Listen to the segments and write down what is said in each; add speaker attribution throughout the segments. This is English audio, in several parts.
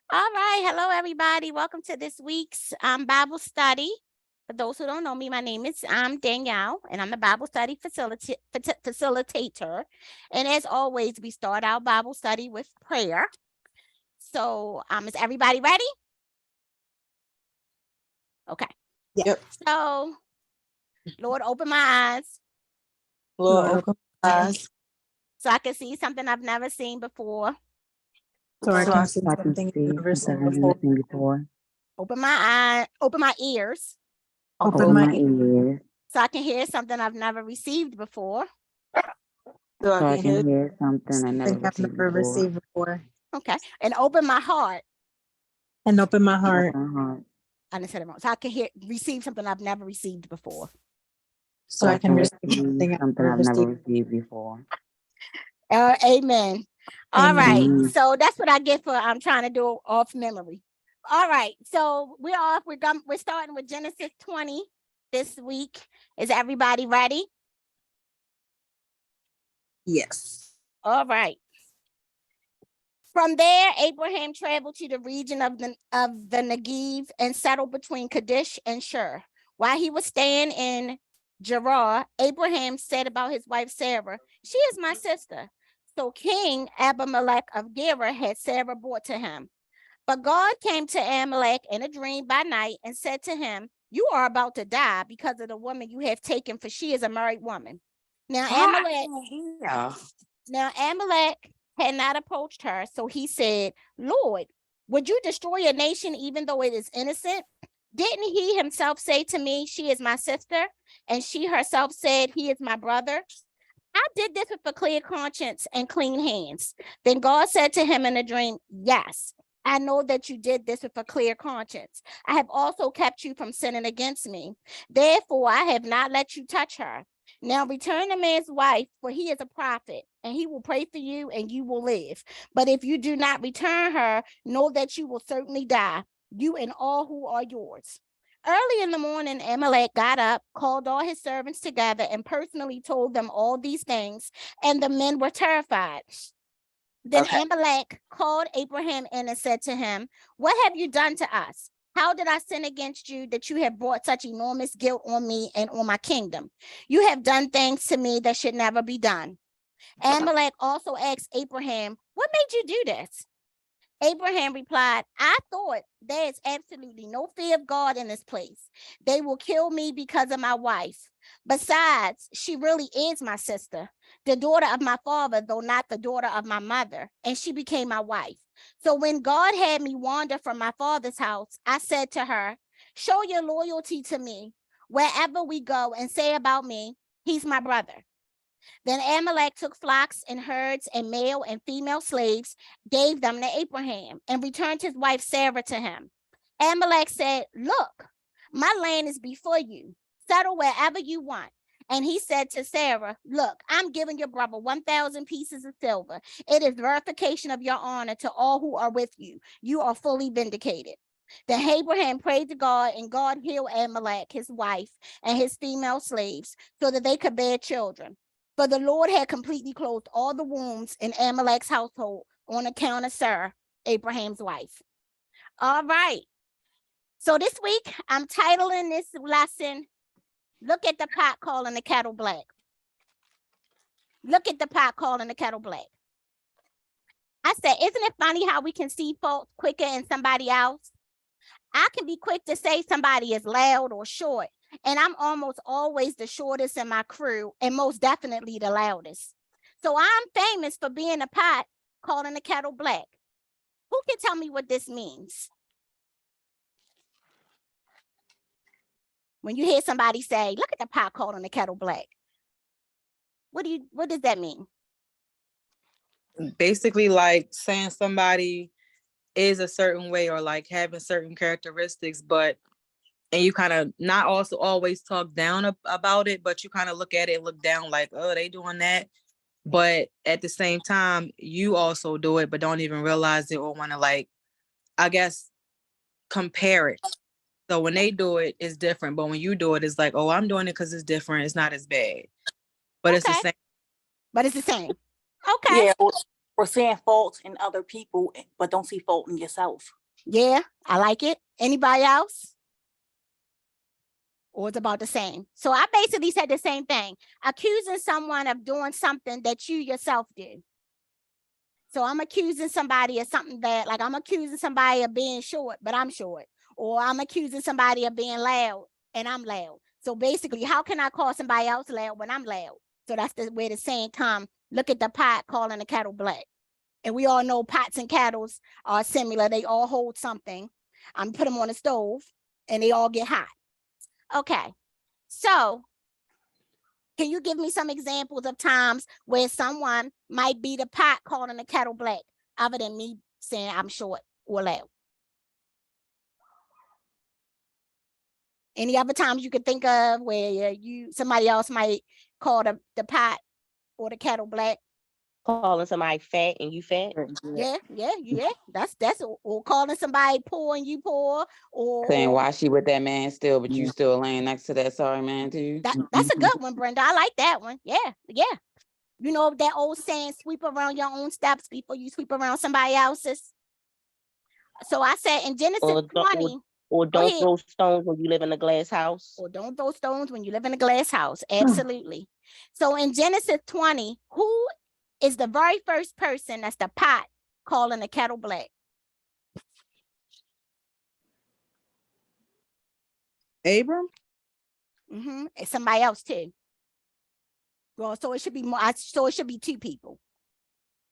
Speaker 1: All right. Hello, everybody. Welcome to this week's Bible study. For those who don't know me, my name is Danielle, and I'm the Bible study facilitator. And as always, we start our Bible study with prayer. So, is everybody ready? Okay.
Speaker 2: Yep.
Speaker 1: So, Lord, open my eyes
Speaker 2: Lord, open my eyes
Speaker 1: so I can see something I've never seen before.
Speaker 2: so I
Speaker 3: So
Speaker 2: can
Speaker 3: I
Speaker 2: see
Speaker 3: can
Speaker 2: something
Speaker 3: see
Speaker 2: I've never
Speaker 3: something
Speaker 2: seen
Speaker 3: I've never
Speaker 2: before.
Speaker 3: seen before.
Speaker 1: Open my ears
Speaker 2: Open
Speaker 3: Open
Speaker 2: my
Speaker 3: my
Speaker 2: ears
Speaker 3: ears
Speaker 1: so I can hear something I've never received before.
Speaker 2: so I
Speaker 3: so I
Speaker 2: can hear
Speaker 3: can hear something I never
Speaker 2: something I've
Speaker 3: received
Speaker 2: never
Speaker 3: before.
Speaker 2: received before.
Speaker 1: Okay. And open my heart.
Speaker 2: And open my
Speaker 3: And
Speaker 2: heart
Speaker 3: open my heart
Speaker 1: I didn't say it wrong. So I can receive something I've never received before.
Speaker 2: so
Speaker 3: so
Speaker 2: I
Speaker 3: I
Speaker 2: can
Speaker 3: can
Speaker 2: receive
Speaker 3: receive
Speaker 2: something I've
Speaker 3: something
Speaker 2: never
Speaker 3: I've never
Speaker 2: received.
Speaker 3: received before.
Speaker 1: Amen. All
Speaker 2: Amen.
Speaker 1: right.
Speaker 3: Amen.
Speaker 1: So that's what I get for I'm trying to do off memory. All right. So we're off. We're starting with Genesis 20 this week. Is everybody ready?
Speaker 2: Yes.
Speaker 1: All right. From there, Abraham traveled to the region of the Negev and settled between Kadesh and Shur. While he was staying in Gerar, Abraham said about his wife Sarah, "She is my sister." So King Abimelech of Gerar had Sarah brought to him. But God came to Amalek in a dream by night and said to him, "You are about to die because of the woman you have taken, for she is a married woman." Now Amalek
Speaker 3: Yeah.
Speaker 1: now Amalek had not approached her, so he said, "Lord, would you destroy a nation even though it is innocent? Didn't he himself say to me, 'She is my sister,' and she herself said, 'He is my brother'? I did this with a clear conscience and clean hands." Then God said to him in a dream, "Yes, I know that you did this with a clear conscience. I have also kept you from sinning against me. Therefore, I have not let you touch her. Now return the man's wife, for he is a prophet, and he will pray for you, and you will live. But if you do not return her, know that you will certainly die, you and all who are yours." Early in the morning, Amalek got up, called all his servants together, and personally told them all these things, and the men were terrified. Then Amalek called Abraham in and said to him, "What have you done to us? How did I sin against you that you have brought such enormous guilt on me and on my kingdom? You have done things to me that should never be done." Amalek also asked Abraham, "What made you do this?" Abraham replied, "I thought there is absolutely no fear of God in this place. They will kill me because of my wife. Besides, she really is my sister, the daughter of my father, though not the daughter of my mother, and she became my wife. So when God had me wander from my father's house, I said to her, 'Show your loyalty to me wherever we go and say about me, he's my brother.' Then Amalek took flocks and herds and male and female slaves, gave them to Abraham, and returned his wife Sarah to him. Amalek said, 'Look, my land is before you. Settle wherever you want.' And he said to Sarah, 'Look, I'm giving your brother 1,000 pieces of silver. It is verification of your honor to all who are with you. You are fully vindicated.' Then Abraham prayed to God, and God healed Amalek, his wife, and his female slaves, so that they could bear children. For the Lord had completely closed all the wombs in Amalek's household on account of Sarah, Abraham's wife." All right. So this week, I'm titling this lesson, "Look at the pot calling the kettle black." Look at the pot calling the kettle black. I said, isn't it funny how we can see faults quicker in somebody else? I can be quick to say somebody is loud or short, and I'm almost always the shortest in my crew and most definitely the loudest. So I'm famous for being a pot calling the kettle black. Who can tell me what this means? When you hear somebody say, "Look at the pot calling the kettle black," what does that mean?
Speaker 2: Basically, like saying somebody is a certain way or like having certain characteristics, and you kind of not also always talk down about it, but you kind of look at it and look down like, oh, they doing that. But at the same time, you also do it, but don't even realize it or want to, like, I guess, compare it. So when they do it, it's different. But when you do it, it's like, oh, I'm doing it because it's different. It's not as bad. But it's the
Speaker 1: Okay,
Speaker 2: same.
Speaker 1: but it's the same. Okay.
Speaker 4: Yeah,
Speaker 3: Or seeing fault in other people, but don't see fault in yourself.
Speaker 1: Yeah, I like it. Anybody else? Or it's about the same. So I basically said the same thing. Accusing someone of doing something that you yourself did. So I'm accusing somebody of something that, like I'm accusing somebody of being short, but I'm short. Or I'm accusing somebody of being loud and I'm loud. So basically, how can I call somebody else loud when I'm loud? So that's where the saying come, look at the pot calling the kettle black. And we all know pots and kettles are similar. They all hold something. I'm put them on the stove and they all get hot. Okay. So can you give me some examples of times where someone might be the pot calling the kettle black, other than me saying I'm short or loud? Any other times you could think of where somebody else might call the pot or the kettle black?
Speaker 4: Calling somebody fat and you fat.
Speaker 1: Yeah. That's or calling somebody poor and you poor, or
Speaker 5: Saying why she with that man still, but you still laying next to that sorry man too.
Speaker 1: that's a good one, Brenda. I like that one. Yeah. You know that old saying, sweep around your own steps before you sweep around somebody else's. So I said in Genesis 20.
Speaker 4: Or don't throw stones when you live in a glass house.
Speaker 1: Or don't throw stones when you live in a glass house. Absolutely. So in Genesis 20, who is the very first person that's the pot calling the kettle black?
Speaker 2: Abram?
Speaker 1: It's somebody else too. Well, so it should be more. So it should be two people.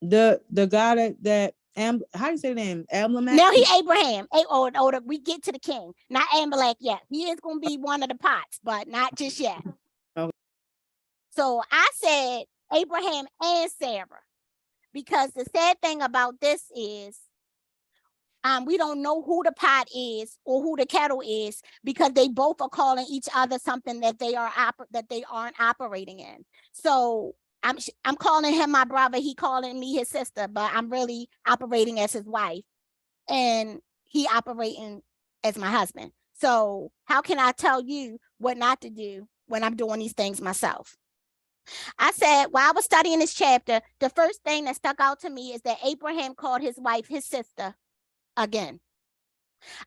Speaker 2: The guy that how do you say the name? Amalek?
Speaker 1: No, he Abraham. We get to the king. Not Amalek yet. He is going to be one of the pots, but not just yet.
Speaker 2: Okay.
Speaker 1: So I said Abraham and Sarah, because the sad thing about this is we don't know who the pot is or who the kettle is, because they both are calling each other something that they aren't operating in. So I'm calling him my brother, he calling me his sister, but I'm really operating as his wife and he operating as my husband. So how can I tell you what not to do when I'm doing these things myself? I said, while I was studying this chapter, the first thing that stuck out to me is that Abraham called his wife his sister again.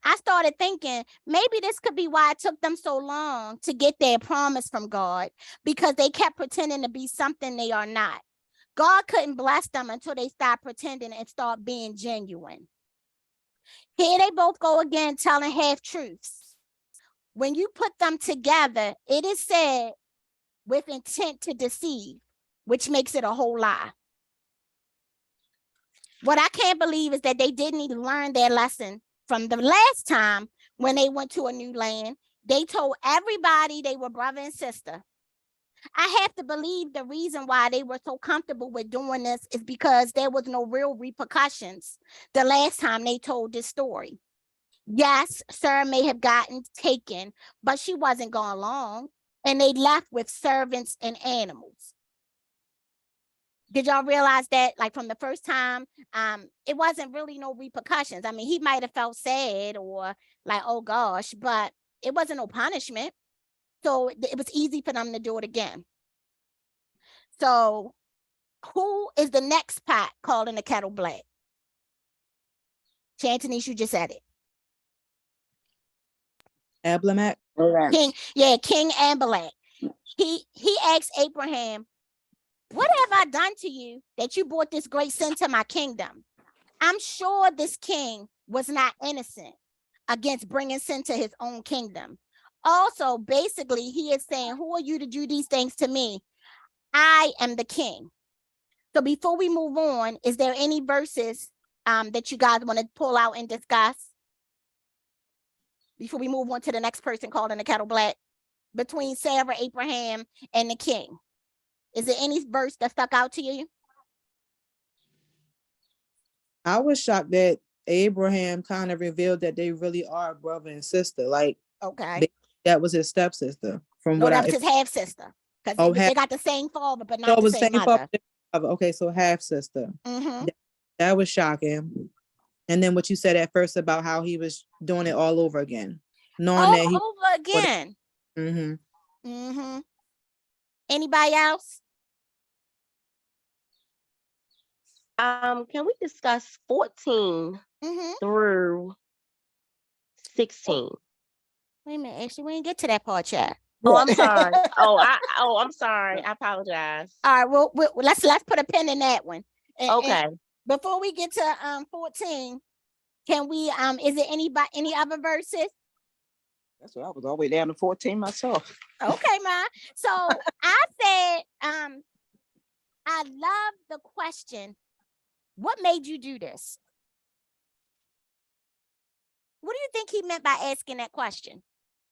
Speaker 1: I started thinking maybe this could be why it took them so long to get their promise from God, because they kept pretending to be something they are not. God couldn't bless them until they stopped pretending and start being genuine. Here they both go again, telling half truths. When you put them together, it is said with intent to deceive, which makes it a whole lie. What I can't believe is that they didn't even learn their lesson from the last time when they went to a new land. They told everybody they were brother and sister. I have to believe the reason why they were so comfortable with doing this is because there was no real repercussions the last time they told this story. Yes, Sarah may have gotten taken, but she wasn't gone long, and they left with servants and animals. Did y'all realize that, like, from the first time, it wasn't really no repercussions? I mean, he might have felt sad or like, oh gosh, but it wasn't no punishment. So it was easy for them to do it again. So who is the next pot calling the kettle black? Chantanice, you just said it.
Speaker 2: Abimelech.
Speaker 1: King Amalek. He asked Abraham, what have I done to you that you brought this great sin to my kingdom? I'm sure this king was not innocent against bringing sin to his own kingdom. Also, basically, he is saying, who are you to do these things to me? I am the king. So before we move on, is there any verses that you guys want to pull out and discuss before we move on to the next person called in the kettle black, between Sarah, Abraham, and the king? Is there any verse that stuck out to you?
Speaker 2: I was shocked that Abraham kind of revealed that they really are brother and sister. Like,
Speaker 1: okay,
Speaker 2: that was his stepsister. From
Speaker 1: no,
Speaker 2: what
Speaker 1: that was his half sister, because they got the same father, but not the same mother.
Speaker 2: Okay, so half sister. That was shocking. And then what you said at first about how he was doing it all over again, knowing that he
Speaker 1: over again. Anybody else?
Speaker 4: Can we discuss 14
Speaker 1: Mm-hmm.
Speaker 4: through 16?
Speaker 1: Wait a minute, actually, we didn't get to that part yet.
Speaker 4: Oh, I'm sorry. I'm sorry. I apologize.
Speaker 1: All right, well, let's put a pin in that one. And
Speaker 4: Okay.
Speaker 1: before we get to 14, can we is it any other verses?
Speaker 6: That's what I was all the way down to 14 myself.
Speaker 1: Okay, ma. So I said I love the question, what made you do this? What do you think he meant by asking that question?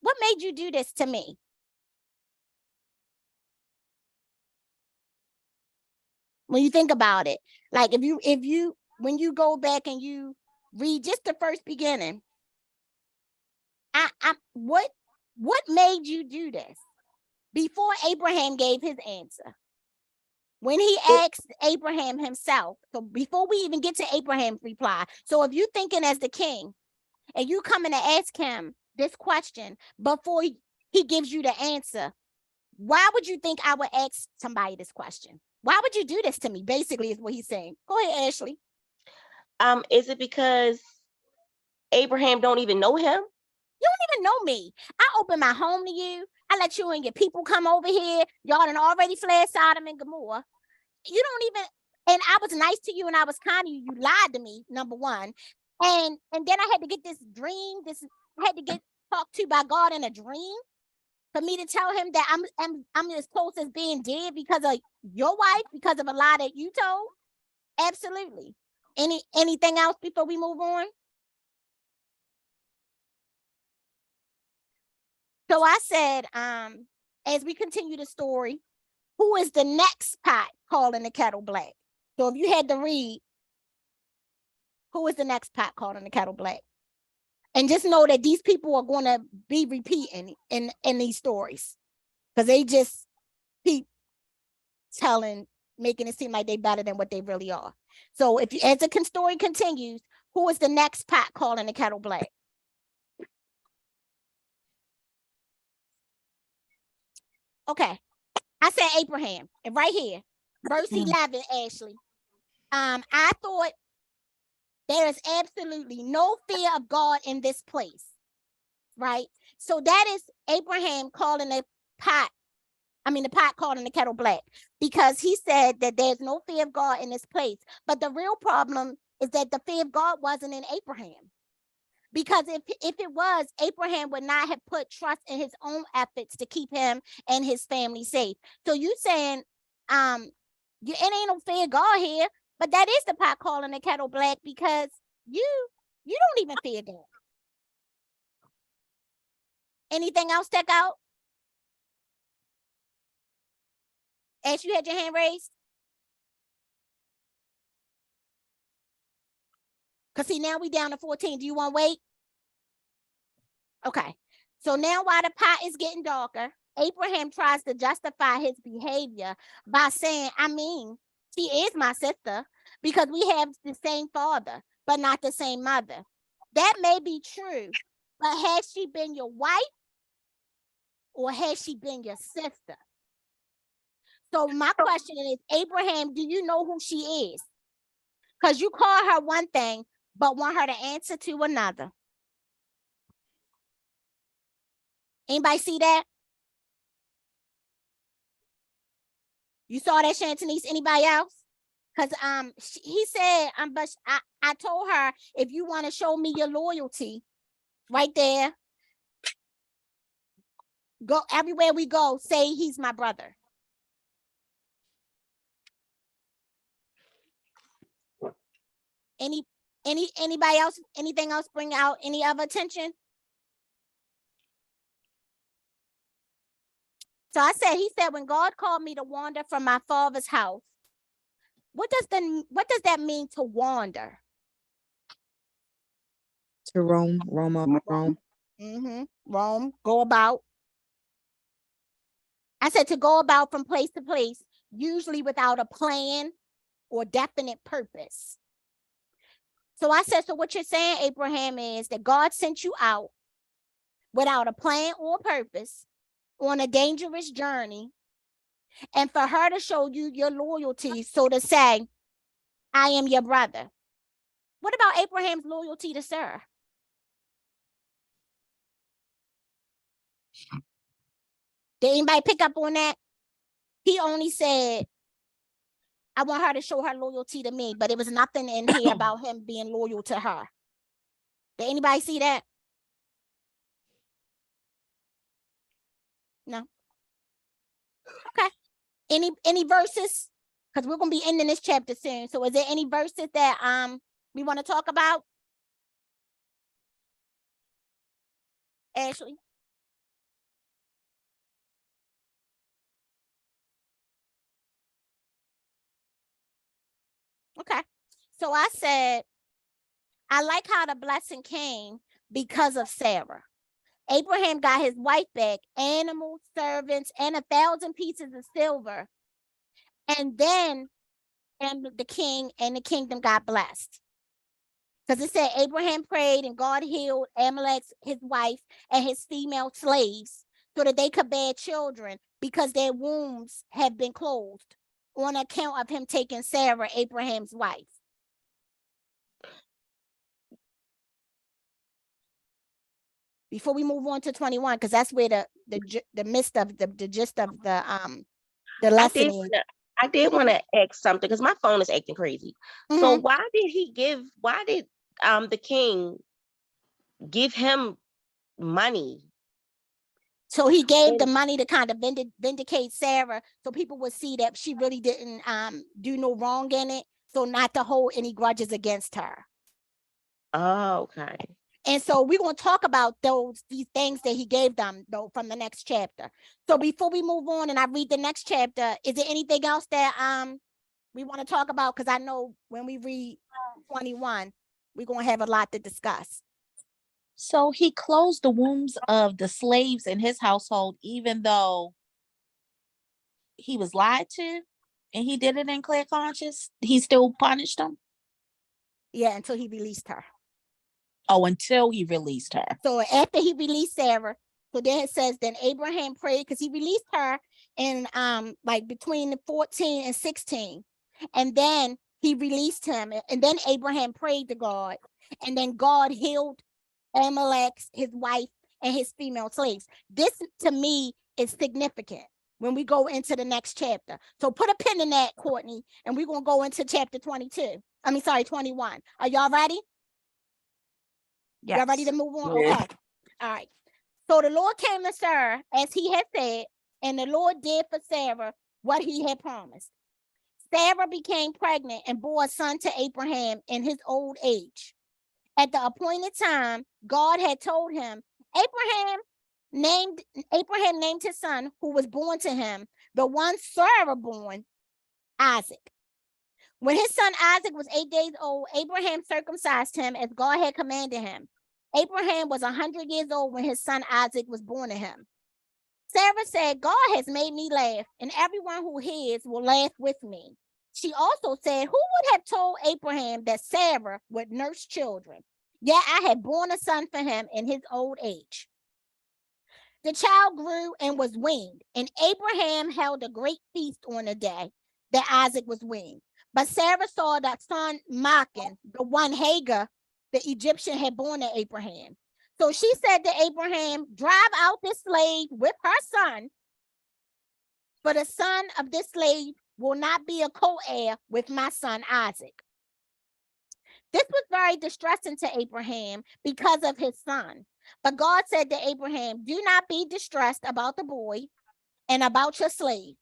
Speaker 1: What made you do this to me? When you think about it, like if you when you go back and you read just the first beginning, what made you do this? Before Abraham gave his answer, when he asked Abraham himself, so before we even get to Abraham's reply, so if you're thinking as the king and you coming to ask him this question before he gives you the answer, why would you think I would ask somebody this question? Why would you do this to me? Basically, is what he's saying. Go ahead, Ashley.
Speaker 4: Is it because Abraham don't even know him?
Speaker 1: You don't even know me. I open my home to you. I let you and your people come over here. Y'all done already fled Sodom and Gomorrah. You don't even, and I was nice to you and I was kind to you. You lied to me, number one. And then I had to get this dream. I had to get talked to by God in a dream for me to tell him that I'm as close as being dead because of your wife, because of a lie that you told. Absolutely. Anything else before we move on? So I said, as we continue the story, who is the next pot calling the kettle black? So if you had to read, who is the next pot calling the kettle black? And just know that these people are going to be repeating in these stories because they just keep making it seem like they're better than what they really are. So as the story continues, who is the next pot calling the kettle black? Okay, I said Abraham, and right here, verse 11, Ashley. I thought there is absolutely no fear of God in this place, right? So that is Abraham calling the pot calling the kettle black, because he said that there's no fear of God in this place. But the real problem is that the fear of God wasn't in Abraham. Because if it was, Abraham would not have put trust in his own efforts to keep him and his family safe. So you saying, it ain't no fear of God here, but that is the pot calling the kettle black because you don't even fear God. Anything else stick out? Ash, you had your hand raised? Because see, now we down to 14. Do you want to wait? Okay. So now while the pot is getting darker, Abraham tries to justify his behavior by saying, she is my sister because we have the same father, but not the same mother. That may be true, but has she been your wife or has she been your sister? So my question is, Abraham, do you know who she is? Because you call her one thing, but want her to answer to another. Anybody see that? You saw that, Shantanice? Anybody else? Because he said, but I told her, if you want to show me your loyalty, right there, go everywhere we go, say he's my brother. Anybody else? Anything else bring out any other attention? So he said, when God called me to wander from my father's house, what does that mean, to wander?
Speaker 2: To roam up, roam.
Speaker 1: Roam, go about. I said to go about from place to place, usually without a plan or definite purpose. So I said, so what you're saying, Abraham, is that God sent you out without a plan or purpose on a dangerous journey, and for her to show you your loyalty, so to say, I am your brother. What about Abraham's loyalty to Sarah? Did anybody pick up on that? He only said, I want her to show her loyalty to me, but it was nothing in here about him being loyal to her. Did anybody see that? No. Okay. Any verses? Because we're gonna be ending this chapter soon. So is there any verses that we want to talk about? Ashley? Okay. So I said, I like how the blessing came because of Sarah. Abraham got his wife back, animals, servants, and 1,000 pieces of silver. And then the king and the kingdom got blessed. Because it said Abraham prayed and God healed Amalek, his wife, and his female slaves so that they could bear children because their wombs had been closed on account of him taking Sarah, Abraham's wife. Before we move on to 21, because that's where the midst of the gist of the lesson is.
Speaker 4: I did want to ask something because my phone is acting crazy. So why did the king give him money?
Speaker 1: So he gave the money to kind of vindicate Sarah, so people would see that she really didn't do no wrong in it, so not to hold any grudges against her.
Speaker 4: Oh, okay.
Speaker 1: And so we're going to talk about these things that he gave them, though, from the next chapter. So before we move on and I read the next chapter, is there anything else that we want to talk about? Because I know when we read 21, we're going to have a lot to discuss.
Speaker 7: So he closed the wombs of the slaves in his household, even though he was lied to and he did it in clear conscience. He still punished them.
Speaker 1: Yeah, until he released her.
Speaker 7: Oh, until he released her.
Speaker 1: So after he released Sarah, so then it says, then Abraham prayed, because he released her in like between 14 and 16. And then he released him. And then Abraham prayed to God. And then God healed Amalek, his wife, and his female slaves. This to me is significant when we go into the next chapter. So put a pin in that, Courtney, and we're going to go into chapter 21. Are y'all ready?
Speaker 7: Yes.
Speaker 1: Y'all ready to move on?
Speaker 6: Yeah.
Speaker 1: Okay. All right. So the Lord came to Sarah as he had said, and the Lord did for Sarah what he had promised. Sarah became pregnant and bore a son to Abraham in his old age. At the appointed time, God had told him, Abraham named his son who was born to him, the one Sarah born, Isaac. When his son Isaac was 8 days old, Abraham circumcised him as God had commanded him. Abraham was 100 years old when his son Isaac was born to him. Sarah said, God has made me laugh, and everyone who hears will laugh with me. She also said, who would have told Abraham that Sarah would nurse children? Yet I had borne a son for him in his old age. The child grew and was weaned, and Abraham held a great feast on the day that Isaac was weaned. But Sarah saw that son mocking, the one Hagar, the Egyptian, had born to Abraham. So she said to Abraham, drive out this slave with her son, for the son of this slave will not be a co-heir with my son Isaac. This was very distressing to Abraham because of his son. But God said to Abraham, do not be distressed about the boy and about your slave.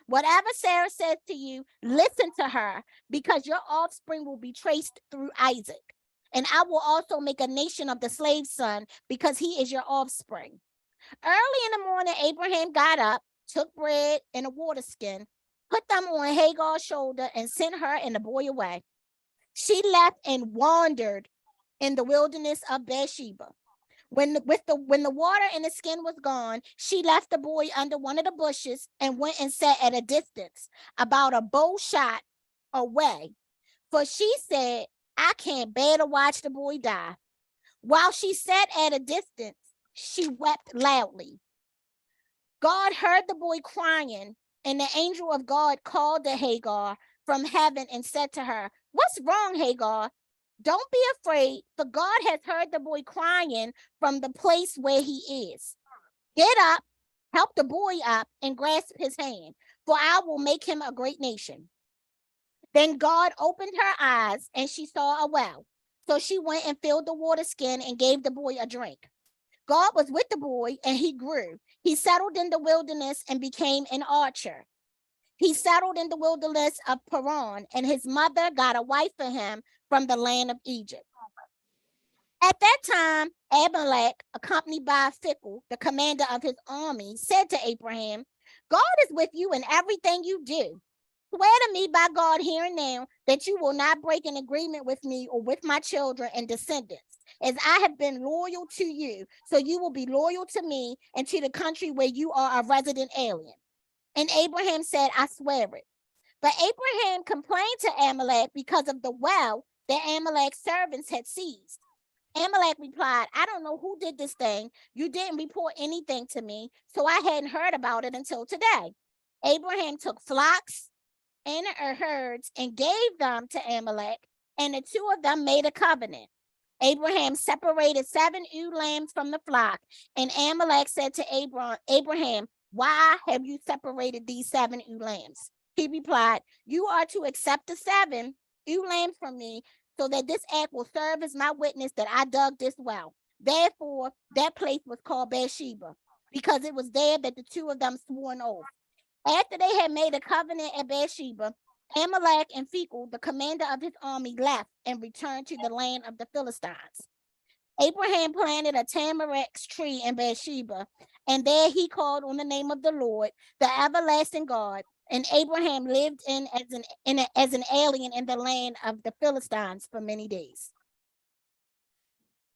Speaker 1: Whatever Sarah says to you, listen to her, because your offspring will be traced through Isaac. And I will also make a nation of the slave's son, because he is your offspring. Early in the morning, Abraham got up, took bread and a water skin, put them on Hagar's shoulder, and sent her and the boy away. She left and wandered in the wilderness of Beersheba. When the water in the skin was gone, she left the boy under one of the bushes and went and sat at a distance, about a bow shot away. For she said, I can't bear to watch the boy die. While she sat at a distance, she wept loudly. God heard the boy crying, and the angel of God called to Hagar from heaven and said to her, What's wrong, Hagar? Don't be afraid, for God has heard the boy crying from the place where he is. Get up, help the boy up, and grasp his hand, for I will make him a great nation. Then God opened her eyes, and she saw a well. So she went and filled the water skin and gave the boy a drink. God was with the boy, and he grew. He settled in the wilderness and became an archer. He settled in the wilderness of Paran, and his mother got a wife for him from the land of Egypt. At that time, Abimelech, accompanied by Phicol, the commander of his army, said to Abraham, God is with you in everything you do. Swear to me by God here and now that you will not break an agreement with me or with my children and descendants, as I have been loyal to you, so you will be loyal to me and to the country where you are a resident alien. And Abraham said, I swear it. But Abraham complained to Amalek because of the well that Amalek's servants had seized. Amalek replied, I don't know who did this thing. You didn't report anything to me, so I hadn't heard about it until today. Abraham took flocks and herds and gave them to Amalek, and the two of them made a covenant. Abraham separated 7 ewe lambs from the flock, and Amalek said to Abraham, why have you separated these 7 ewe lambs? He replied, you are to accept the 7 ewe lambs from me, so that this act will serve as my witness that I dug this well. Therefore, that place was called Beersheba, because it was there that the two of them swore an oath. After they had made a covenant at Beersheba, Amalek and Phicol, the commander of his army, left and returned to the land of the Philistines. Abraham planted a tamarisk tree in Beersheba, and there he called on the name of the Lord, the everlasting God. And Abraham lived as an alien in the land of the Philistines for many days.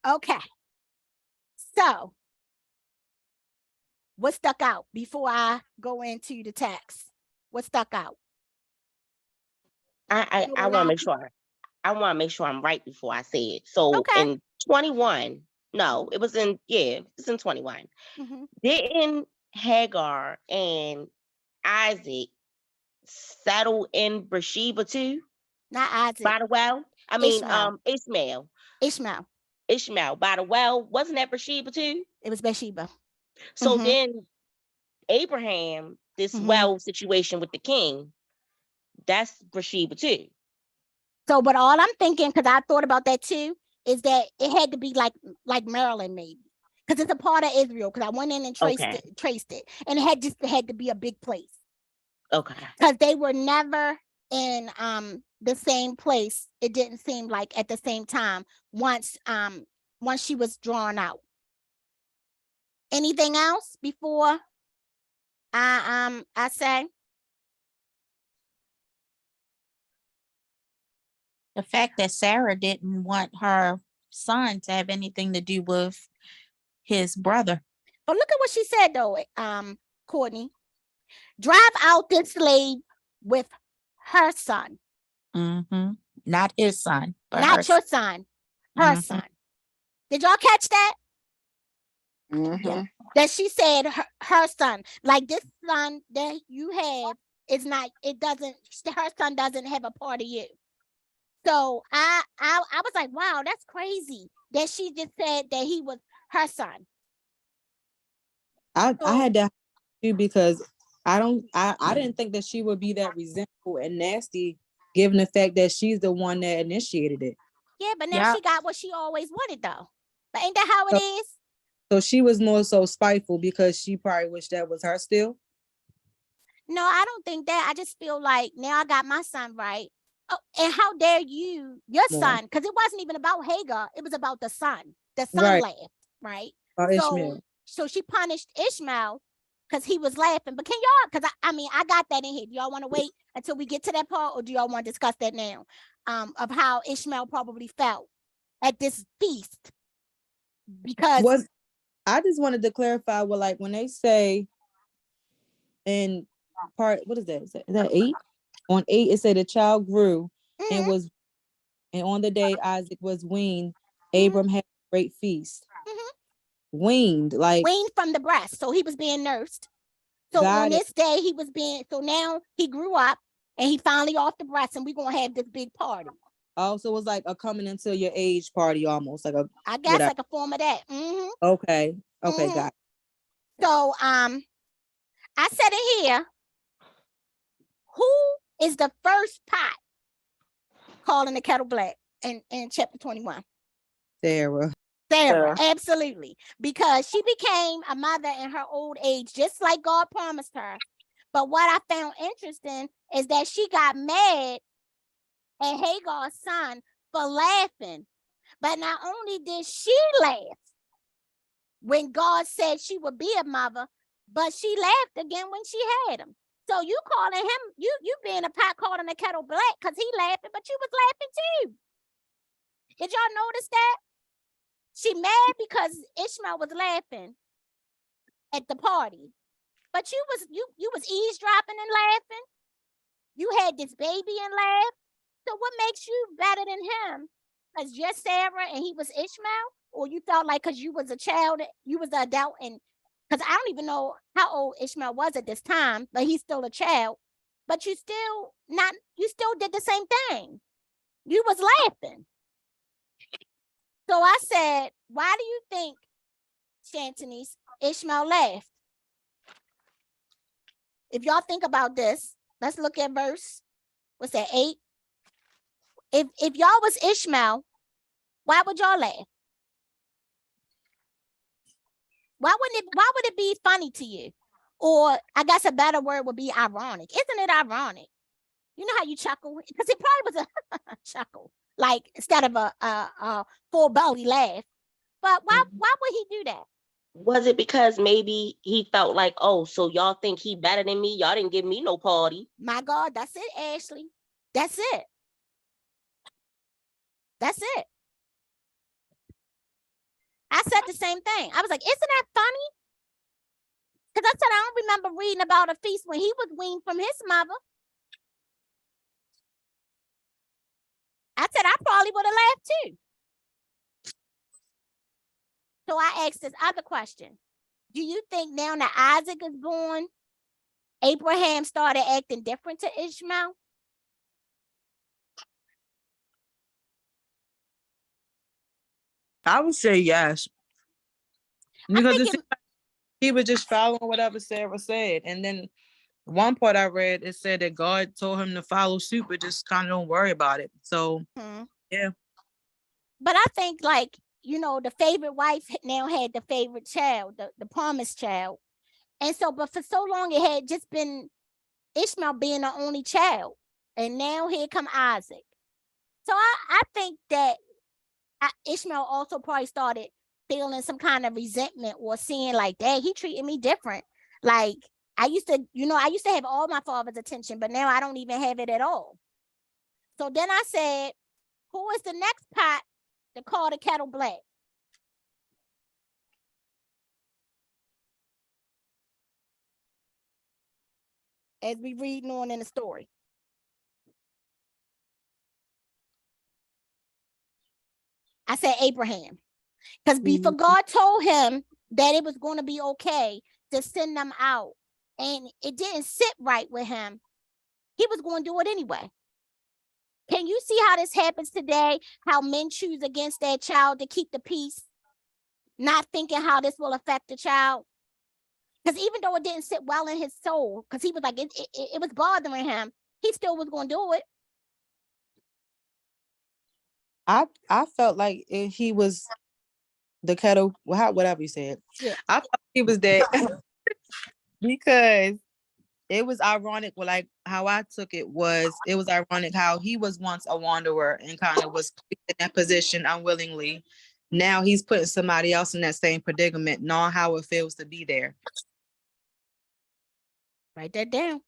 Speaker 1: Okay, so what stuck out before I go into the text? What stuck out?
Speaker 4: I want to make sure. I want to make sure I'm right before I say it. So
Speaker 1: Okay.
Speaker 4: in 21, no, it was in, it's in 21.
Speaker 1: Mm-hmm.
Speaker 4: Didn't Hagar and Isaac settle in Beersheba too?
Speaker 1: Not Isaac.
Speaker 4: By the well? I mean,
Speaker 1: Ishmael.
Speaker 4: Ishmael. By the well, wasn't that Beersheba too?
Speaker 1: It was Beersheba.
Speaker 4: So then Abraham, this well situation with the king, that's Beersheba too.
Speaker 1: So, but all I'm thinking, because I thought about that too, is that it had to be like Maryland maybe, because it's a part of Israel. Because I went in and traced it, and it had to be a big place.
Speaker 4: Okay.
Speaker 1: Because they were never in the same place. It didn't seem like at the same time once she was drawn out. Anything else before I say?
Speaker 7: The fact that Sarah didn't want her son to have anything to do with his brother.
Speaker 1: But look at what she said though, Courtney. Drive out this slave with her son.
Speaker 7: Mm-hmm. Not his son, but
Speaker 1: not your son. Her son. Did y'all catch that?
Speaker 6: Yeah.
Speaker 1: That she said her son. Like this son that you have is not. Her son doesn't have a part of you. So I was like, wow, that's crazy that she just said that he was her son.
Speaker 2: I had that too, because I didn't think that she would be that resentful and nasty, given the fact that she's the one that initiated it.
Speaker 1: Yeah, but now she got what she always wanted though. But ain't that how it is?
Speaker 2: So she was more so spiteful because she probably wished that was her still.
Speaker 1: No, I don't think that. I just feel like now I got my son right. Oh, and how dare you, your son, because it wasn't even about Hagar, it was about the son. The son laughed, right?
Speaker 2: Ishmael.
Speaker 1: So she punished Ishmael because he was laughing. But can y'all, because I got that in here. Do y'all want to wait until we get to that part, or do y'all want to discuss that now? Of how Ishmael probably felt at this feast. Because
Speaker 2: I just wanted to clarify, well, like when they say in part, what is that? Is that 8? On 8, it said the child grew and on the day Isaac was weaned, Abram had a great feast. Weaned from
Speaker 1: the breast. So he was being nursed. So on this day he was so now he grew up and he finally off the breast, and we're going to have this big party.
Speaker 2: Oh, so it was like a coming into your age party almost, like a
Speaker 1: I guess
Speaker 2: whatever.
Speaker 1: like a form of that.
Speaker 2: Okay. Okay,
Speaker 1: Mhm.
Speaker 2: got it.
Speaker 1: So I said in here, who is the first pot calling the kettle black in chapter 21?
Speaker 2: Sarah.
Speaker 1: Sarah,
Speaker 4: Sarah.
Speaker 1: absolutely. Because she became a mother in her old age, just like God promised her. But what I found interesting is that she got mad at Hagar's son for laughing. But not only did she laugh when God said she would be a mother, but she laughed again when she had him. So you calling him, you being a pot calling the kettle black because he laughing, but you was laughing too. Did y'all notice that? She mad because Ishmael was laughing at the party, but you was eavesdropping and laughing. You had this baby and laughed. So what makes you better than him? Because you're Sarah and he was Ishmael, or you felt like because you was a child, you was an adult, and because I don't even know how old Ishmael was at this time, but he's still a child. But you still did the same thing. You was laughing. So I said, why do you think, Shantanice, Ishmael laughed? If y'all think about this, let's look at verse, what's that, 8? If y'all was Ishmael, why would y'all laugh? Why would it be funny to you? Or I guess a better word would be ironic. Isn't it ironic? You know how you chuckle? Because it probably was a chuckle, like instead of a full belly laugh. But why would he do that?
Speaker 4: Was it because maybe he felt like, oh, so y'all think he better than me? Y'all didn't give me no party.
Speaker 1: My God, that's it, Ashley. That's it. That's it. I said the same thing. I was like, isn't that funny? Because I said I don't remember reading about a feast when he was weaned from his mother. I said I probably would have laughed too. So I asked this other question. Do you think now that Isaac is born, Abraham started acting different to Ishmael?
Speaker 2: I would say yes.
Speaker 1: I
Speaker 2: Because
Speaker 1: think
Speaker 2: it seemed like he was just following whatever Sarah said. And then one part I read, it said that God told him to follow suit, but just kind of don't worry about it. So yeah.
Speaker 1: But I think like, the favorite wife now had the favorite child, the promised child. And so, but for so long it had just been Ishmael being the only child. And now here come Isaac. So I think that Ishmael also probably started feeling some kind of resentment or seeing like, dang, he treated me different. Like I used to have all my father's attention, but now I don't even have it at all. So then I said, who is the next pot to call the kettle black? As we reading on in the story. I said Abraham. Because before God told him that it was going to be okay to send them out, and it didn't sit right with him, he was going to do it anyway. Can you see how this happens today? How men choose against their child to keep the peace, not thinking how this will affect the child? Because even though it didn't sit well in his soul, because he was like, it was bothering him, he still was going to do it.
Speaker 2: I felt like he was the kettle, whatever you said.
Speaker 1: Yeah.
Speaker 2: I thought he was that because it was ironic. Like how I took it was ironic how he was once a wanderer and kind of was in that position unwillingly. Now he's putting somebody else in that same predicament, knowing how it feels to be there.
Speaker 1: Write that down.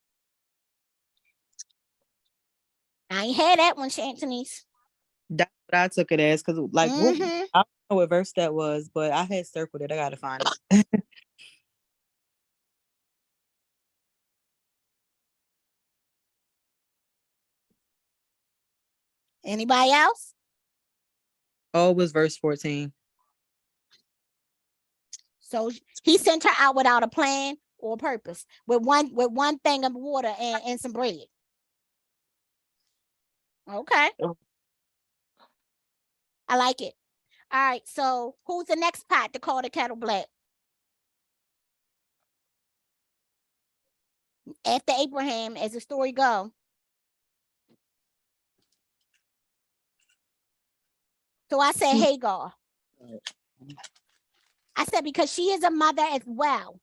Speaker 1: I ain't had that one, Shantanice.
Speaker 2: That's what I took it as, because like I
Speaker 1: Mhm.
Speaker 2: don't know what verse that was, but I had circled it. I gotta find it.
Speaker 1: Anybody else?
Speaker 2: Oh, it was verse 14.
Speaker 1: So he sent her out without a plan or purpose, with one thing of water and some bread. Okay. I like it. All right, so who's the next pot to call the kettle black? After Abraham, as the story go. So I said Hagar. I said because she is a mother as well.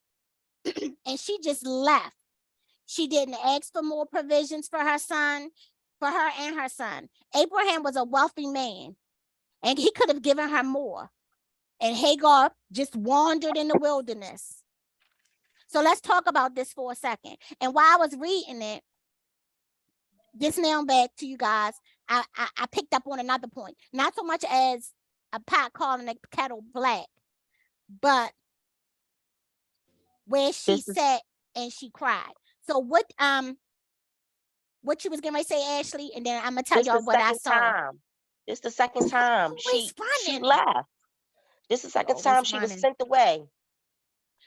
Speaker 1: And she just left. She didn't ask for more provisions for her son, for her and her son. Abraham was a wealthy man, and he could have given her more. And Hagar just wandered in the wilderness. So let's talk about this for a second. And while I was reading it, this now back to you guys, I picked up on another point. Not so much as a pot calling a kettle black, but where she sat and she cried. So what you was gonna say, Ashley, and then I'm gonna tell y'all what I saw.
Speaker 4: This the second time she left. This is the second time she was sent away.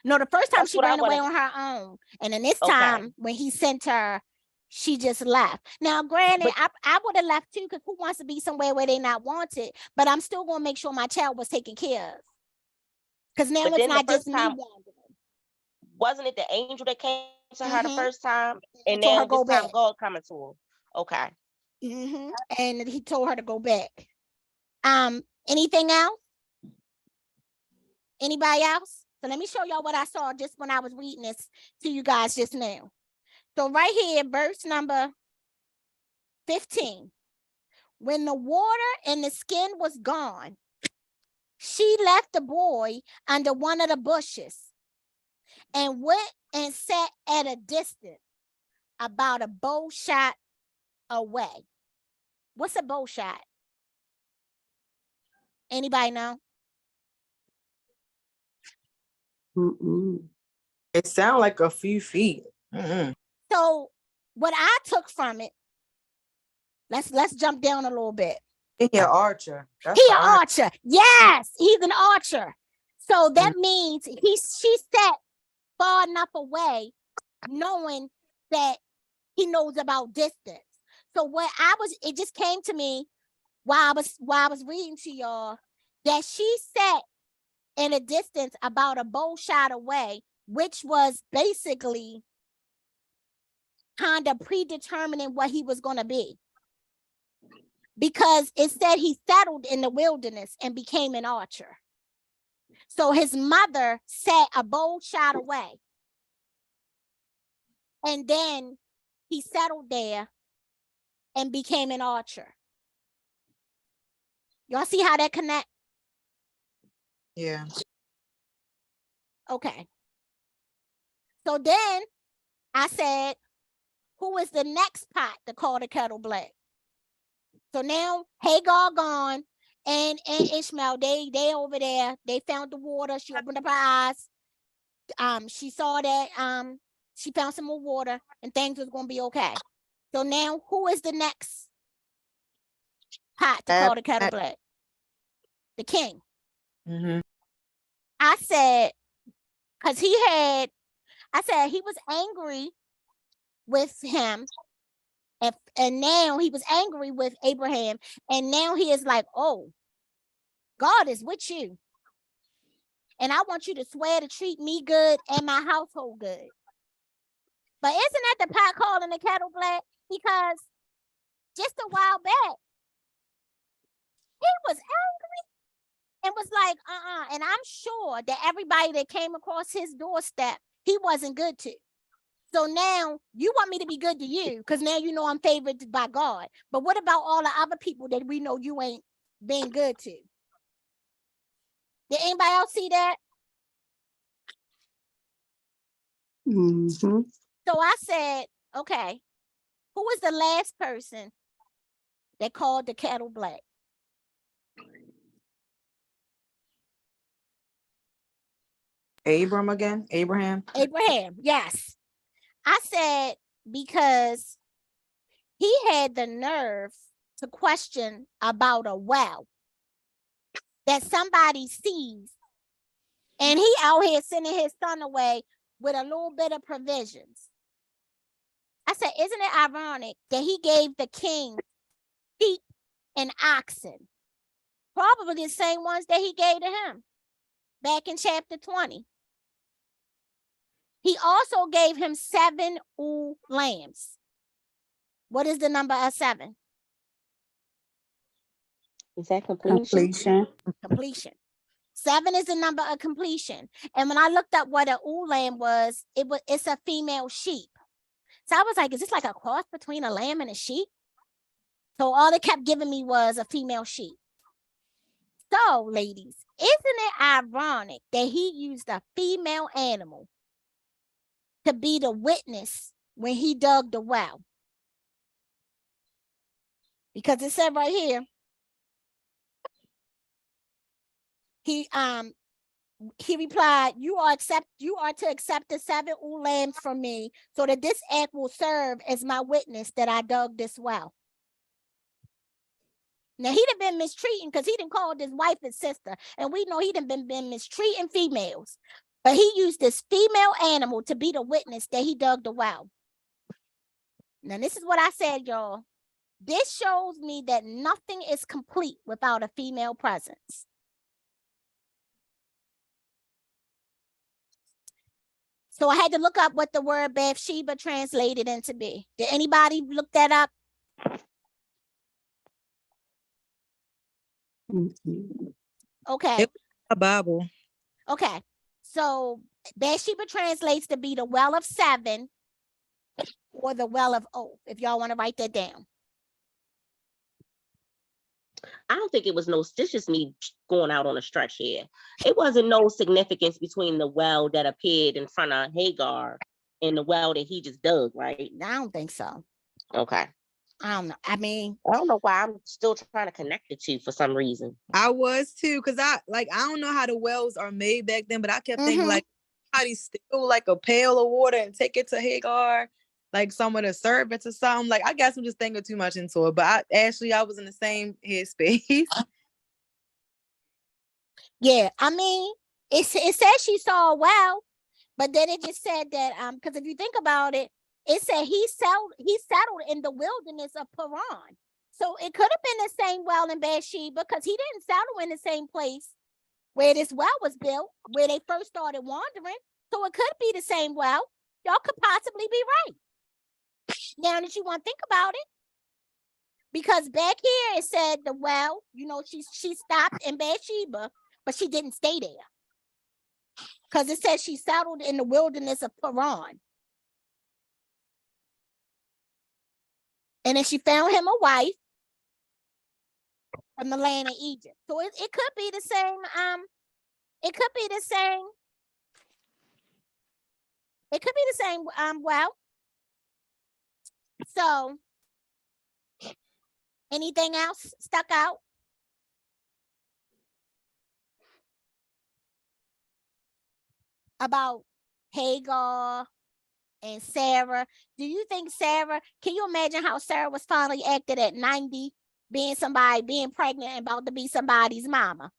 Speaker 1: No, the first time she ran away on her own, and then this time when he sent her, she just left. Now, granted, I would have left too, because who wants to be somewhere where they not wanted? But I'm still gonna make sure my child was taken care of. Because now it's not just me wandering.
Speaker 4: Wasn't it the angel that came to her the first time, and now this time God coming to her? Okay.
Speaker 1: And he told her to go back. Anything else? Anybody else? So let me show y'all what I saw just when I was reading this to you guys just now. So right here, verse number 15. When the water and the skin was gone, she left the boy under one of the bushes and went and sat at a distance about a bow shot away. What's a bow shot? Anybody know?
Speaker 2: It sounds like a few feet.
Speaker 1: So what I took from it, let's jump down a little bit.
Speaker 2: He an archer.
Speaker 1: He an archer. Yes, he's an archer. So that means she sat far enough away, knowing that he knows about distance. So it just came to me while I was reading to y'all that she sat in a distance about a bow shot away, which was basically kind of predetermining what he was going to be. Because it said he settled in the wilderness and became an archer. So his mother sat a bow shot away. And then he settled there and became an archer. Y'all see how that connect?
Speaker 2: Yeah.
Speaker 1: Okay. So then I said, who is the next pot to call the kettle black? So now Hagar gone and Ishmael, they over there. They found the water. She opened up her eyes. She saw that she found some more water and things was gonna be okay. So now who is the next pot to call the kettle black? The king. I said, because he was angry with him. And now he was angry with Abraham. And now he is like, oh, God is with you. And I want you to swear to treat me good and my household good. But isn't that the pot calling the kettle black? Because just a while back, he was angry and was like, And I'm sure that everybody that came across his doorstep, he wasn't good to. So now you want me to be good to you because now you know I'm favored by God. But what about all the other people that we know you ain't being good to? Did anybody else see that? So I said, okay, who was the last person that called the kettle black?
Speaker 2: Abraham,
Speaker 1: yes. I said, because he had the nerve to question about a well that somebody sees. And he out here sending his son away with a little bit of provisions. I said, isn't it ironic that he gave the king sheep and oxen Probably the same ones that he gave to him back in chapter 20. He also gave him 7 lambs. What is the number of 7?
Speaker 4: Is that completion?
Speaker 8: Completion.
Speaker 1: Completion. 7 is the number of completion. And when I looked up what an lamb was, it's a female sheep. So I was like, is this like a cross between a lamb and a sheep? So all it kept giving me was a female sheep. So, ladies, isn't it ironic that he used a female animal to be the witness when he dug the well? Because it said right here, he replied, you are to accept the 7 lambs from me, so that this act will serve as my witness that I dug this well. Now, he'd have been mistreating, because he didn't call his wife his sister. And we know he done been mistreating females. But he used this female animal to be the witness that he dug the well. Now, this is what I said, y'all. This shows me that nothing is complete without a female presence. So I had to look up what the word Bathsheba translated into be. Did anybody look that up? Okay.
Speaker 2: It was a Bible.
Speaker 1: Okay. So Bathsheba translates to be the well of 7 or the well of oath, if y'all want to write that down.
Speaker 4: I don't think it was this is me going out on a stretch here. It wasn't no significance between the well that appeared in front of Hagar and the well that he just dug, right?
Speaker 1: I don't think so.
Speaker 4: Okay.
Speaker 1: I don't know. I mean,
Speaker 4: I don't know why I'm still trying to connect the two for some reason.
Speaker 2: I was too, because I don't know how the wells are made back then, but I kept thinking like, how do you steal like a pail of water and take it to Hagar, like some of the servants or something? Like, I guess I'm just thinking too much into it. But I was in the same headspace.
Speaker 1: yeah, I mean, it says she saw a well, but then it just said that because if you think about it, it said he settled in the wilderness of Paran. So it could have been the same well in Bathsheba, because he didn't settle in the same place where this well was built, where they first started wandering. So it could be the same well. Y'all could possibly be right. Now that you want to think about it. Because back here it said the well, she stopped in Bathsheba, but she didn't stay there. Because it says she settled in the wilderness of Paran. And then she found him a wife from the land of Egypt. So it could be the same, it could be the same well. So anything else stuck out? About Hagar and Sarah? Do you think Sarah, can you imagine how Sarah was finally acted at 90, being pregnant and about to be somebody's mama?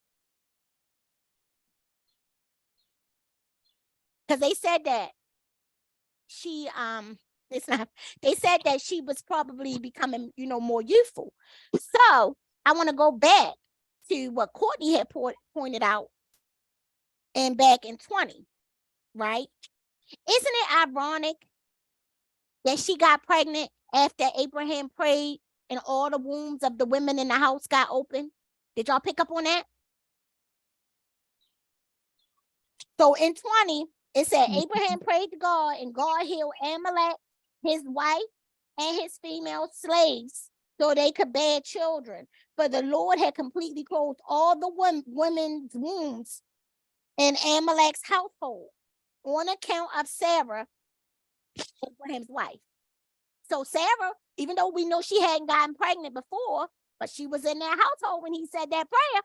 Speaker 1: Because they said that she they said that she was probably becoming, more youthful. So I want to go back to what Courtney had pointed out and back in 20, right? Isn't it ironic that she got pregnant after Abraham prayed and all the wombs of the women in the house got open? Did y'all pick up on that? So in 20, it said Abraham prayed to God, and God healed Amalek, his wife, and his female slaves so they could bear children. For the Lord had completely closed all the women's wombs in Amalek's household on account of Sarah, Abraham's wife. So Sarah, even though we know she hadn't gotten pregnant before, but she was in their household when he said that prayer.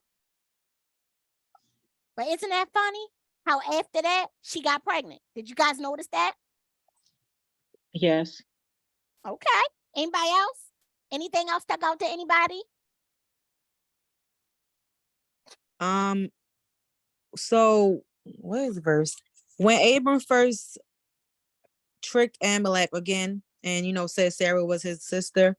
Speaker 1: But isn't that funny? How after that, she got pregnant. Did you guys notice that?
Speaker 8: Yes.
Speaker 1: Okay. Anybody else? Anything else stuck out to anybody?
Speaker 2: So what is the verse? When Abram first tricked Amalek again and, said Sarah was his sister,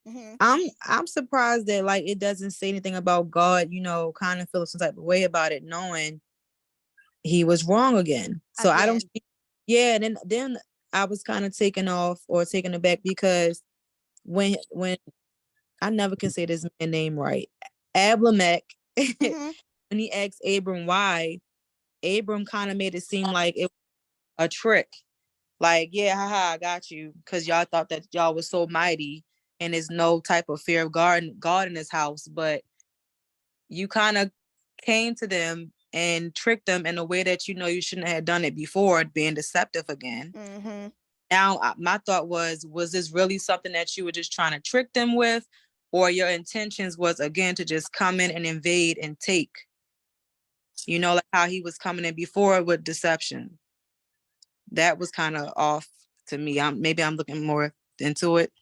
Speaker 1: Mhm.
Speaker 2: I'm surprised that like it doesn't say anything about God, kind of feeling some type of way about it, knowing he was wrong again. So I don't
Speaker 1: Again.
Speaker 2: yeah, and then I was kind of taken off or taken aback because when I never can say this man name right. Abimelech,
Speaker 1: Mhm.
Speaker 2: when he asked Abram why, Abram kind of made it seem like it was a trick. Like, yeah, haha, I got you. Because y'all thought that y'all was so mighty and there's no type of fear of God in this house. But you kind of came to them and tricked them in a way that you shouldn't have done it before, being deceptive again.
Speaker 1: Mhm.
Speaker 2: Now, my thought was this really something that you were just trying to trick them with? Or your intentions was, again, to just come in and invade and take? Like how he was coming in before with deception. That was kind of off to me. Maybe I'm looking more into it.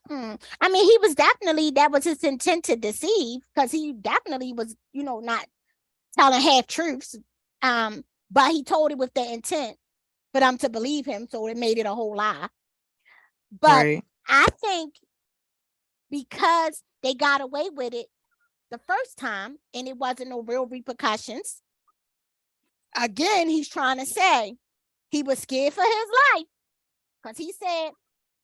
Speaker 1: I mean, he was definitely, that was his intent to deceive, because he definitely was, not telling half truths. But he told it with the intent for them to believe him, so it made it a whole lie. But
Speaker 2: Right.
Speaker 1: I think because they got away with it the first time and it wasn't no real repercussions, again, he's trying to say he was scared for his life, because he said,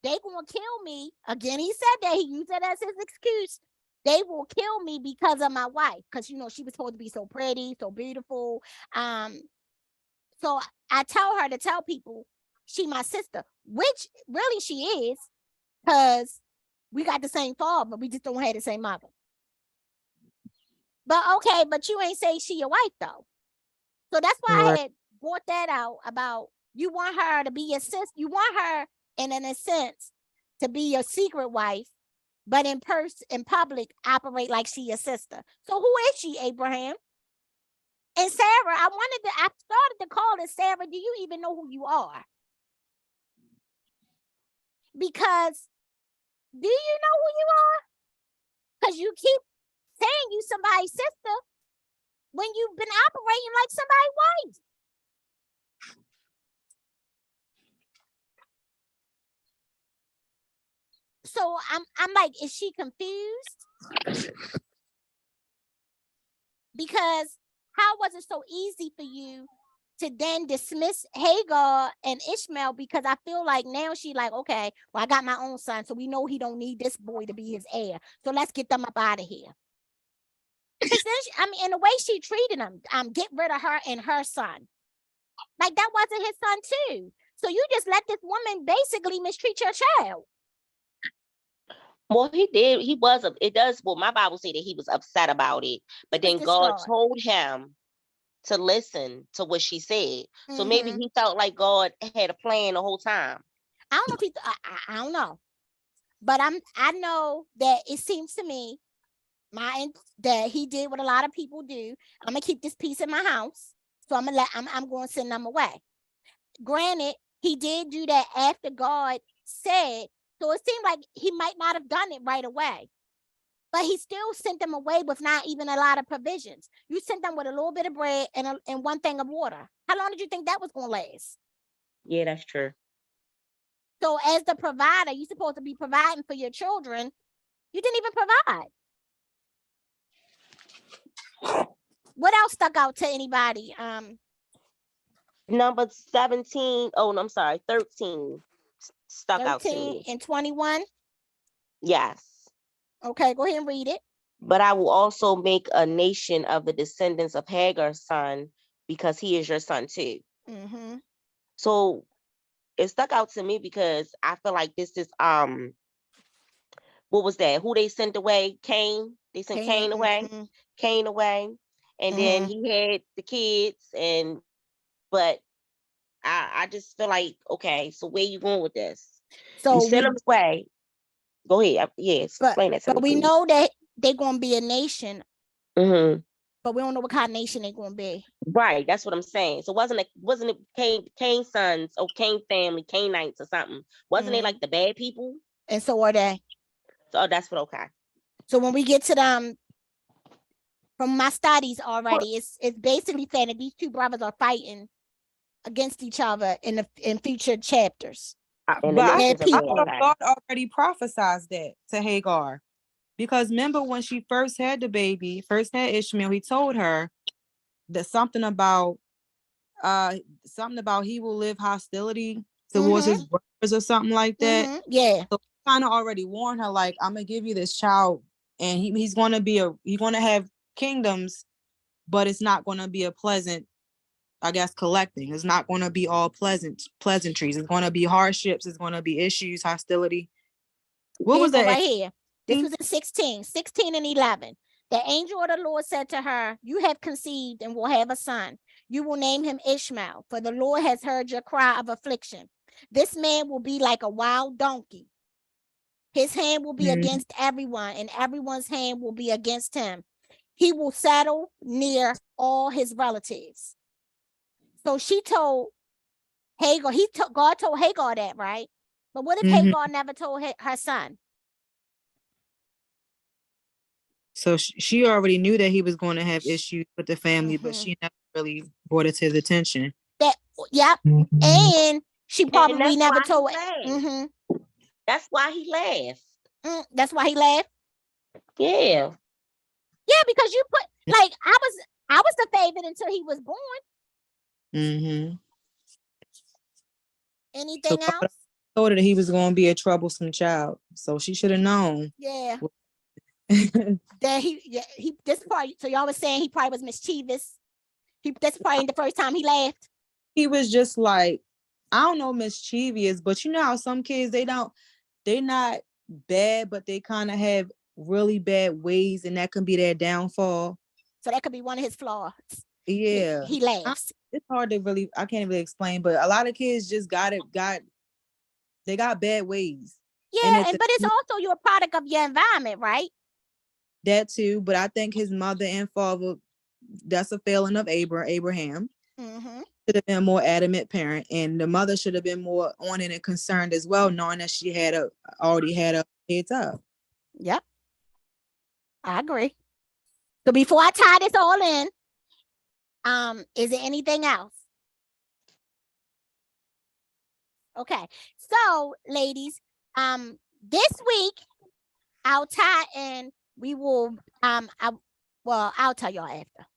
Speaker 1: they gonna kill me. Again, he said that. He used it as his excuse. They will kill me because of my wife, because she was supposed to be so pretty, so beautiful. So I tell her to tell people she my sister, which really she is, because we got the same father, we just don't have the same mother. But okay, but you ain't say she your wife though. So that's why
Speaker 2: Right.
Speaker 1: I had brought that out about you want her to be your sister. You want her, in a sense, to be your secret wife, but in public, operate like she your sister. So who is she, Abraham? And Sarah, I started to call it Sarah. Do you even know who you are? Because do you know who you are? Because you keep saying you somebody's sister when you've been operating like somebody's wife. So I'm like, is she confused? Because how was it so easy for you to then dismiss Hagar and Ishmael? Because I feel like now she like, okay, well, I got my own son, so we know he don't need this boy to be his heir. So let's get them up out of here. Because then, in the way she treated him, get rid of her and her son. Like that wasn't his son too. So you just let this woman basically mistreat your child.
Speaker 4: Well, he did. He was. It does. Well, my Bible say that he was upset about it, but then God told him to listen to what she said. So maybe he felt like God had a plan the whole time.
Speaker 1: I don't know if he. I don't know, but I know that it seems to me that he did what a lot of people do. I'm gonna keep this peace in my house, so I'm going to send them away. Granted, he did do that after God said, so it seemed like he might not have done it right away. But he still sent them away with not even a lot of provisions. You sent them with a little bit of bread and one thing of water. How long did you think that was going to last?
Speaker 4: Yeah, that's true.
Speaker 1: So as the provider, you're supposed to be providing for your children. You didn't even provide. What else stuck out to anybody?
Speaker 4: Number 17. Oh, no, I'm sorry. 13 stuck out to
Speaker 1: 13
Speaker 4: me.
Speaker 1: and 21.
Speaker 4: Yes.
Speaker 1: Okay, go ahead and read it.
Speaker 4: But I will also make a nation of the descendants of Hagar's son, because he is your son too.
Speaker 1: Mm-hmm.
Speaker 4: So it stuck out to me because I feel like this is what was that? Who they sent away? Cain. They sent Cain away.
Speaker 1: Mm-hmm.
Speaker 4: Cain away, and then he had the kids, but I just feel like, okay, so where you going with this?
Speaker 1: So
Speaker 4: you sent them away. Go ahead. Yes, explain that to me.
Speaker 1: But we
Speaker 4: please.
Speaker 1: know that they're gonna be a nation.
Speaker 4: Mm-hmm.
Speaker 1: But we don't know what kind of nation they're gonna be.
Speaker 4: Right, that's what I'm saying. So wasn't it Cain's sons or Cain family, Cainites or something? Wasn't they like the bad people?
Speaker 1: And so are they.
Speaker 4: So that's what okay.
Speaker 1: So when we get to them, from my studies already, it's basically saying that these two brothers are fighting against each other in future chapters.
Speaker 4: And the
Speaker 2: But I,
Speaker 4: nations of
Speaker 2: I thought
Speaker 4: mankind.
Speaker 2: God already prophesied that to Hagar. Because remember when she first had the baby, first had Ishmael, he told her that something about he will live hostility towards his brothers or something like that.
Speaker 1: Yeah.
Speaker 2: So kind of already warned her, like, I'm gonna give you this child, and he's gonna have kingdoms, but it's not gonna be a pleasant, I guess, collecting. It's not gonna be all pleasantries. It's gonna be hardships, it's gonna be issues, hostility. What was that?
Speaker 1: Right here. This was in 16 and 11. The angel of the Lord said to her, you have conceived and will have a son. You will name him Ishmael, for the Lord has heard your cry of affliction. This man will be like a wild donkey. His hand will be against everyone, and everyone's hand will be against him. He will settle near all his relatives. So she told Hagar, God told Hagar that, right? But what if Hagar never told her son?
Speaker 2: So she already knew that he was going to have issues with the family, but she never really brought it to his attention.
Speaker 1: Yep. And she probably
Speaker 4: And
Speaker 1: never told.
Speaker 4: That's why he laughed.
Speaker 1: That's why he laughed.
Speaker 4: Yeah.
Speaker 1: Yeah, because you put, like, I was the favorite until he was born. Anything else?
Speaker 2: Told her that he was going to be a troublesome child, so she should have known.
Speaker 1: Yeah. That this part. So y'all was saying he probably was mischievous. That's probably the first time he laughed.
Speaker 2: He was just like, I don't know, mischievous, but you know how some kids, they're not bad, but they kind of have really bad ways, and that can be their downfall.
Speaker 1: So that could be one of his flaws.
Speaker 2: Yeah.
Speaker 1: He laughs.
Speaker 2: It's hard to really, I can't really explain, but a lot of kids just they got bad ways.
Speaker 1: Yeah, but it's also you're a product of your environment, right?
Speaker 2: That too, but I think his mother and father, that's a failing of Abraham. Should have been a more adamant parent, and the mother should have been more on it and concerned as well, knowing that she already had a heads up.
Speaker 1: Yep, I agree. So before I tie this all in, is there anything else? Okay, so ladies, this week I'll tie in. We will I'll tell y'all after.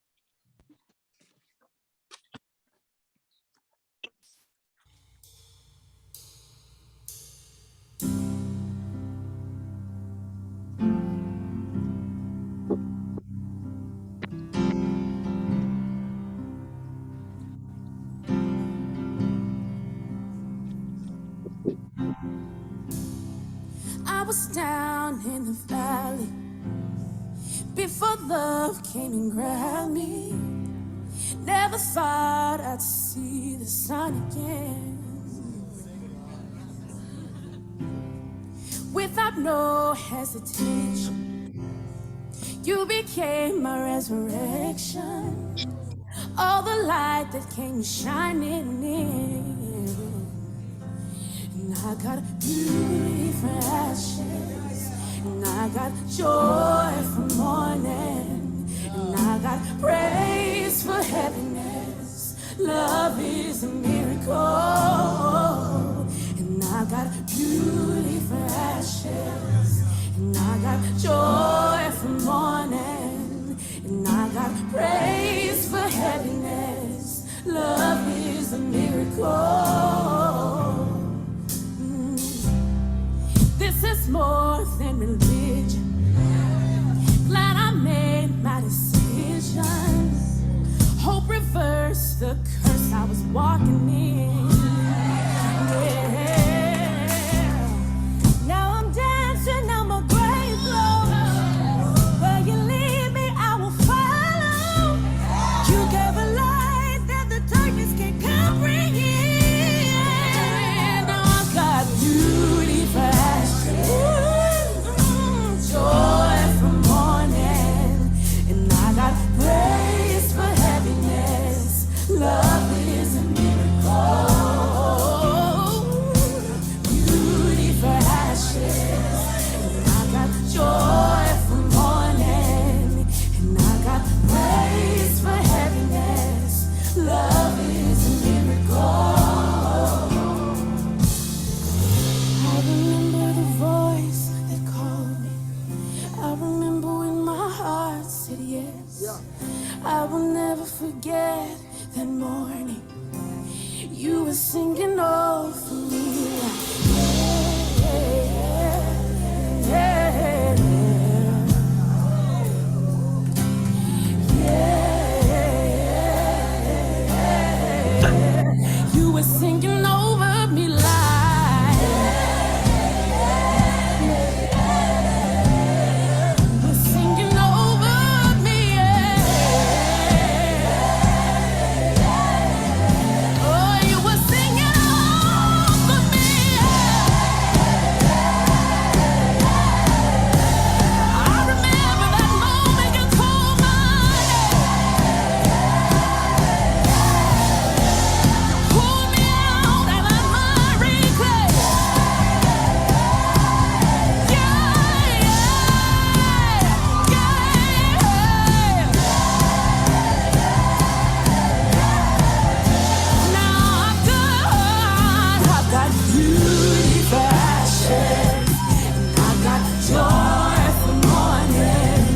Speaker 8: I was down in the valley before love came and grabbed me. Never thought I'd see the sun again. Without no hesitation, you became my resurrection. All the light that came shining in. And I got beauty for ashes, and I got joy for mourning, and I got praise for heaviness. Love is a miracle, and I got beauty for ashes, and I got joy for mourning, and I got praise for heaviness. Love is a miracle. This is more than religion. Glad I made my decision. Hope reversed the curse I was walking in. Yeah. Now I'm dancing on my grave clothes. Where you lead me, I will follow. You gave a light that the darkness can't comprehend. Now I've got beauty for ashes, joy for mourning, and I got praise for heaviness. Love is a miracle. never forget that morning you were singing over me. Yeah, yeah. You were singing over me like you were singing over me. Oh, you were singing over me. I remember that moment you called my name, pulled me out of that miry clay. I've got beauty for ashes, and I've got joy for mourning,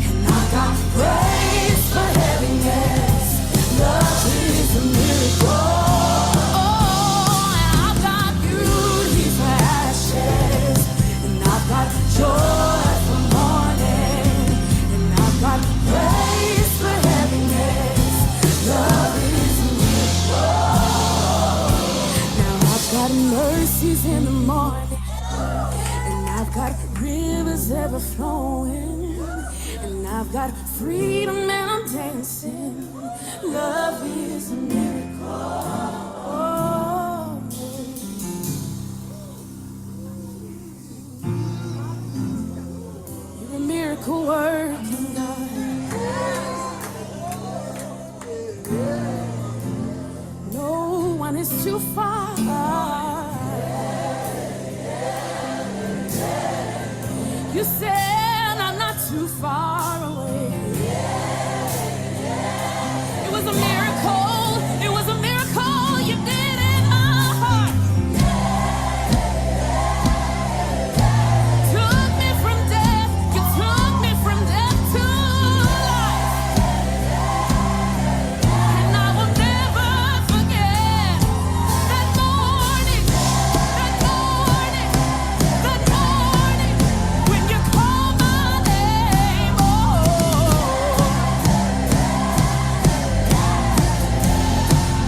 Speaker 8: and I've got praise for heaviness. Love is a miracle. Oh, and I've got beauty for ashes, and I've got joy for mourning, and I've got praise for heaviness. Love is a miracle. Now I've got mercies in the morning, and I've got rivers ever flowing, and I've got freedom and I'm dancing. Love is a miracle. Oh, you're a miracle working God. No one is too far. You said I'm not too far away. It was a miracle. It was a miracle you did in my heart. Took me from death. You took me from death to life. And I will never forget that morning, that morning, that morning when you called my name. Oh,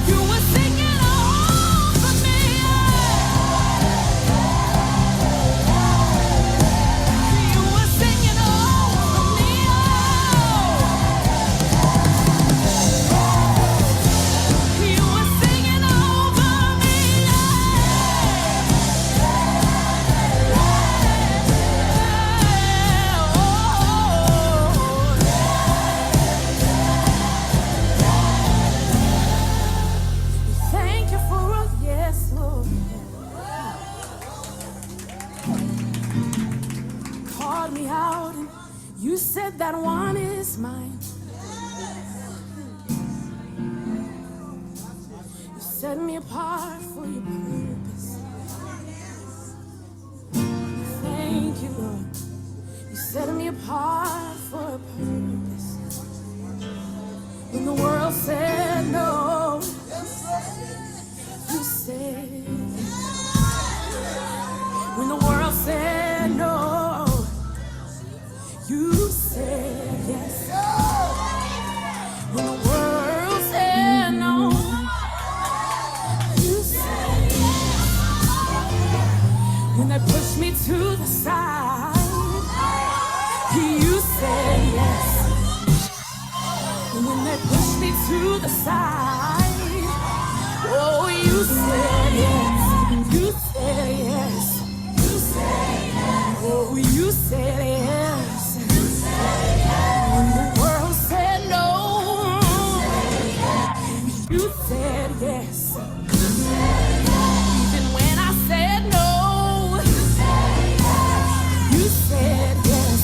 Speaker 8: you were singing over me. You were singing over me. You were singing over me. Thank you for a yes, Lord. Called me out and you said that one is mine. You set me apart for your purpose. Thank you, Lord. You set me apart for a purpose. When the world said no, you said yes. When the world said no, you said yes. When the world said no, you said yes. When they pushed me to the side, you said yes. And when they pushed me to the side, oh, you said yes. You said yes. You said yes. Oh, you said yes. You said yes. When the world said no, you said yes. You said yes. Even when I said no, you said yes. You said yes.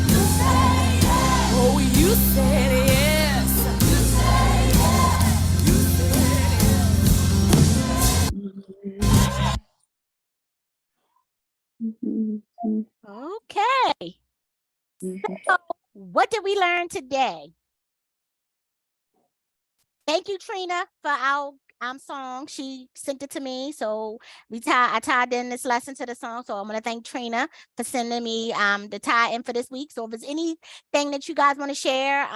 Speaker 8: You said yes. Oh, you said yes. You said yes. You said yes.
Speaker 1: Okay. So what did we learn today? Thank you, Trina, for our song. She sent it to me, so I tied in this lesson to the song. So I want to thank Trina for sending me the tie in for this week. So if there's anything that you guys want to share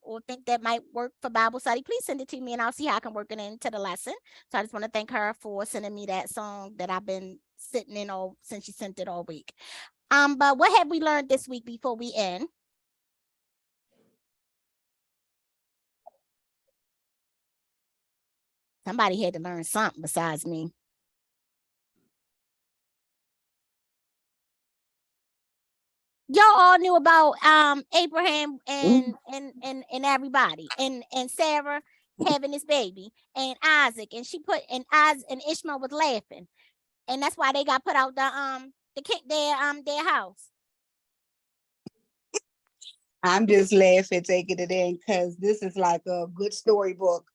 Speaker 1: or think that might work for Bible study, please send it to me, and I'll see how I can work it into the lesson. So I just want to thank her for sending me that song that I've been sitting in all since she sent it all week. But what have we learned this week before we end? Somebody had to learn something besides me. Y'all all knew about Abraham and everybody and Sarah having this baby and Isaac, and she put and Ishmael was laughing, and that's why they got put out their house.
Speaker 9: I'm just laughing, taking it in, because this is like a good storybook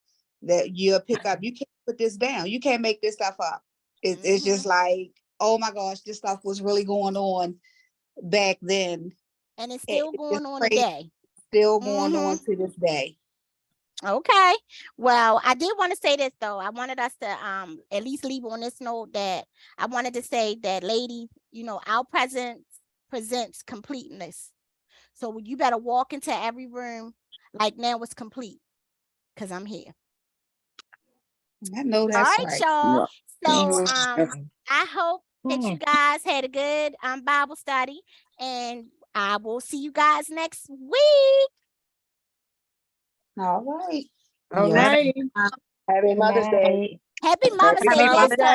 Speaker 9: that you'll pick up. You can't put this down. You can't make this stuff up. It's just like, oh my gosh, this stuff was really going on back then.
Speaker 1: And it's still going on today.
Speaker 9: Still going on to this day.
Speaker 1: Okay. Well, I did want to say this though. I wanted us to at least leave on this note that I wanted to say that, ladies, our presence presents completeness. So you better walk into every room like now it's complete, because I'm here.
Speaker 9: I know that's
Speaker 1: all right, y'all. So I hope that you guys had a good Bible study, and I will see you guys next week.
Speaker 9: All right.
Speaker 6: All right.
Speaker 9: Happy Mother's Day.
Speaker 1: Happy Mother's Day.